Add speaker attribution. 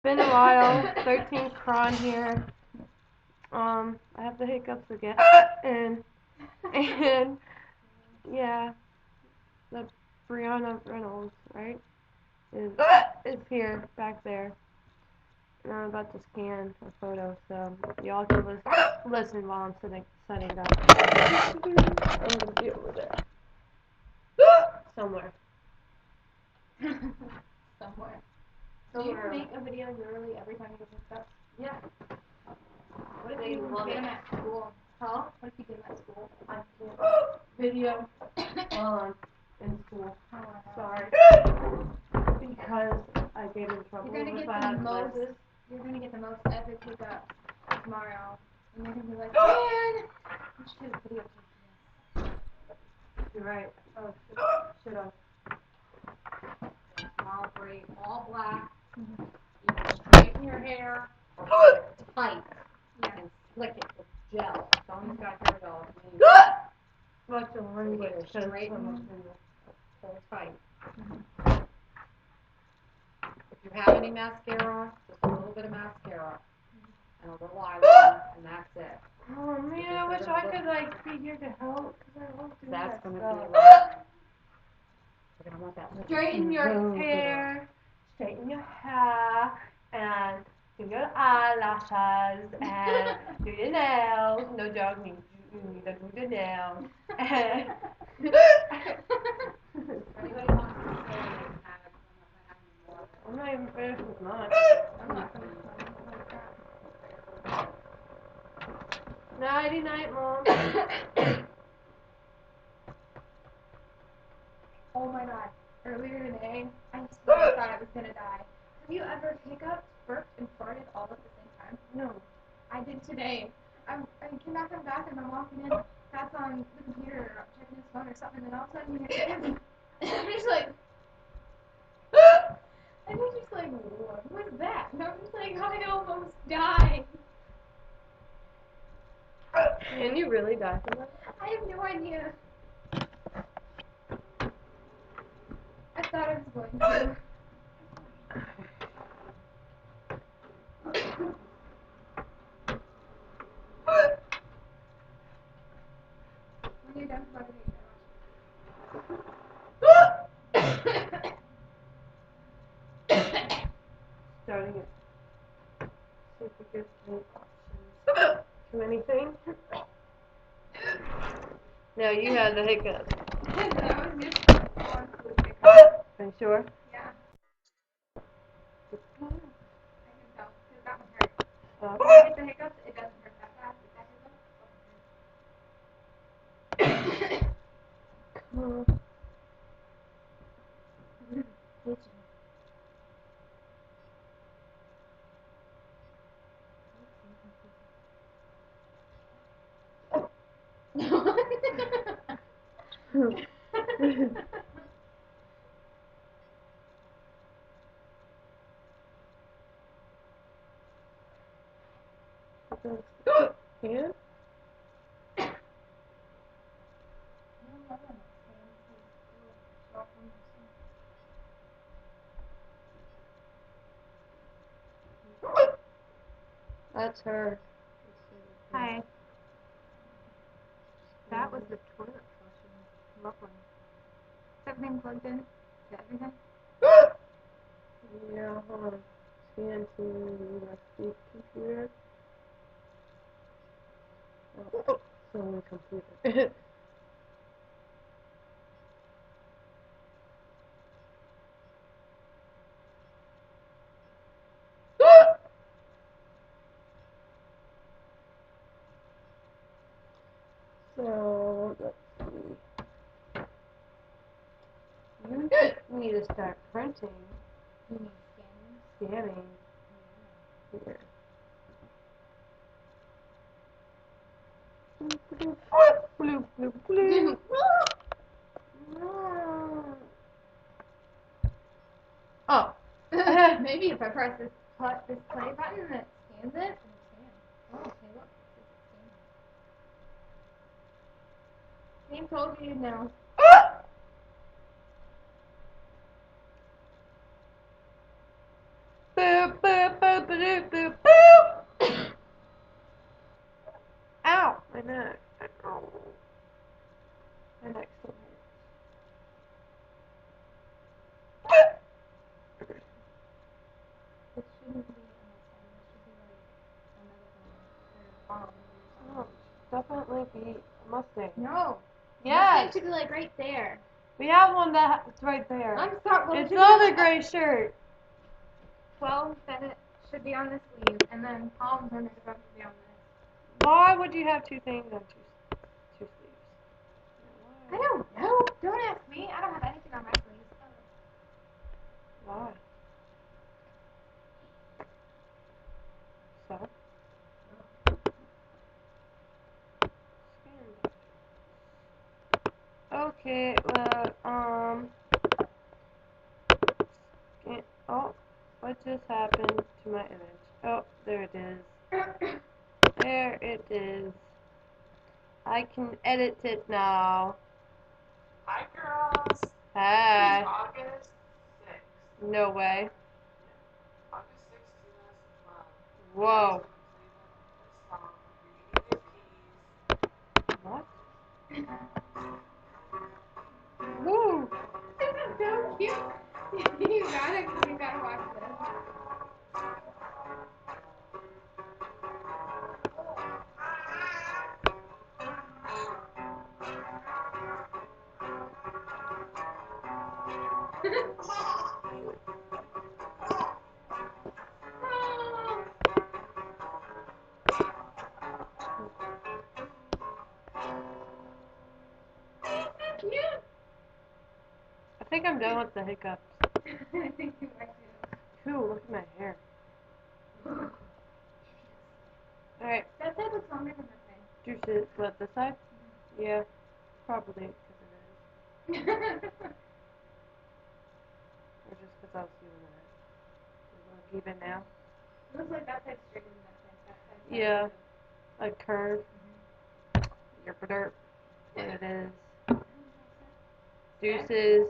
Speaker 1: been a while. 13th cron here. I have the hiccups again. And yeah, the Brianna Reynolds, right, is here back there. And I'm about to scan a photo, so y'all can listen while I'm setting it up. I'm gonna be over there. Somewhere.
Speaker 2: Somewhere. Do you make a video literally every time you get picked up?
Speaker 1: Yeah.
Speaker 2: What if you did them at school? Huh? What if you did them at school?
Speaker 1: I can't video in school.
Speaker 2: Oh, wow.
Speaker 1: Sorry. Because I get in trouble
Speaker 2: You're gonna
Speaker 1: if
Speaker 2: get
Speaker 1: I
Speaker 2: the
Speaker 1: have
Speaker 2: most.
Speaker 1: classes.
Speaker 2: You're gonna get the most epic pickup tomorrow, and you're gonna be like, man, we should do a video.
Speaker 1: You're right. Oh, should have.
Speaker 3: All three, all black. You straighten your hair tight and slick it with gel. Someone's got hair gel.
Speaker 1: What's the language?
Speaker 3: Straighten, pull tight. If you have any mascara, just a little bit of mascara and a little eyeliner, and that's it.
Speaker 1: Oh man, I wish I could be here to help because I love doing
Speaker 3: That's
Speaker 1: that
Speaker 3: gonna
Speaker 1: stuff.
Speaker 3: be like, we're gonna want that.
Speaker 1: Straighten your hair, straighten your hair, and do your eyelashes, and do your nails. No joke, you need to do the nails.
Speaker 3: Anybody wants to say
Speaker 1: I'm not even finished with mine.
Speaker 2: I'm not finished with mine. Holy crap.
Speaker 1: Nighty night, Mom.
Speaker 2: Oh my god. Earlier today, I swear I thought I was gonna die. Have you ever hiccuped, burped, and farted all at the same time?
Speaker 1: No.
Speaker 2: I did today. I came back from the bathroom, I'm walking in, Pat's on the computer, checking his phone or something, and all of a sudden you hear him. And I'm just like, and he's just like, what was that? And I'm just like, I almost died.
Speaker 1: Can you really die from that?
Speaker 2: I have no idea. I thought I was going to. When you're done farting,
Speaker 1: Starting it. Super good food options. Too many things? No, you had the hiccups.
Speaker 2: that was just one flu pickup.
Speaker 1: Are you sure?
Speaker 2: Yeah, I can tell, because that one hurt.
Speaker 1: Oh.
Speaker 2: When I get the hiccups, it doesn't hurt that bad, but that hiccup fucking hurts.
Speaker 1: Yeah? That's her.
Speaker 2: Hi. That was the toilet flushing. Lovely. Is everything plugged in? Is that everything?
Speaker 1: Yeah, hold on. Scan to USB computer. Oh, Sony computer. So, let's see. You need to start printing.
Speaker 2: You mean
Speaker 1: Scanning. Here. Bloop, bloop, bloop. Oh.
Speaker 2: scanning? Maybe if I press this play button that scans it, it'll scan. Oh, okay, look. It says it's scanning. Game told you now.
Speaker 1: Boop, boop, Ow! My neck. Ow. My neck still hurts.
Speaker 3: It shouldn't be a Mustang. It should be like another one or
Speaker 1: Oh, definitely be a Mustang.
Speaker 3: No.
Speaker 1: Yes.
Speaker 3: Mustang should be like right there.
Speaker 1: We have one that's right there.
Speaker 3: I'm sorry. Well,
Speaker 1: It's the other gray shirt.
Speaker 3: Well, then it should be on this sleeve, and then palms are supposed to be on this.
Speaker 1: Why would you have two things on two sleeves?
Speaker 3: I don't know. Don't ask me. I don't have anything on my sleeves.
Speaker 1: Why? So? Okay, well, oh, what just happened to my image? Oh, there it is. There it is. I can edit it now.
Speaker 4: Hi, girls.
Speaker 1: Hi.
Speaker 4: It's August 6th.
Speaker 1: No way.
Speaker 4: August 6th, 2012.
Speaker 1: Whoa. What? Woo!
Speaker 3: This is so cute. You gotta watch this. Cute.
Speaker 1: I think I'm done with the hiccups.
Speaker 3: I think you are too.
Speaker 1: Ooh, look at my hair. Alright,
Speaker 3: That side looks longer than that side.
Speaker 1: juices. What, this side? Yeah, probably because it is. Or just because I was doing that. Does it look even now?
Speaker 3: Looks like that side's straighter than that side. That side's
Speaker 1: Yeah. A curve. Yerp-a-derp. What it is. Deuces.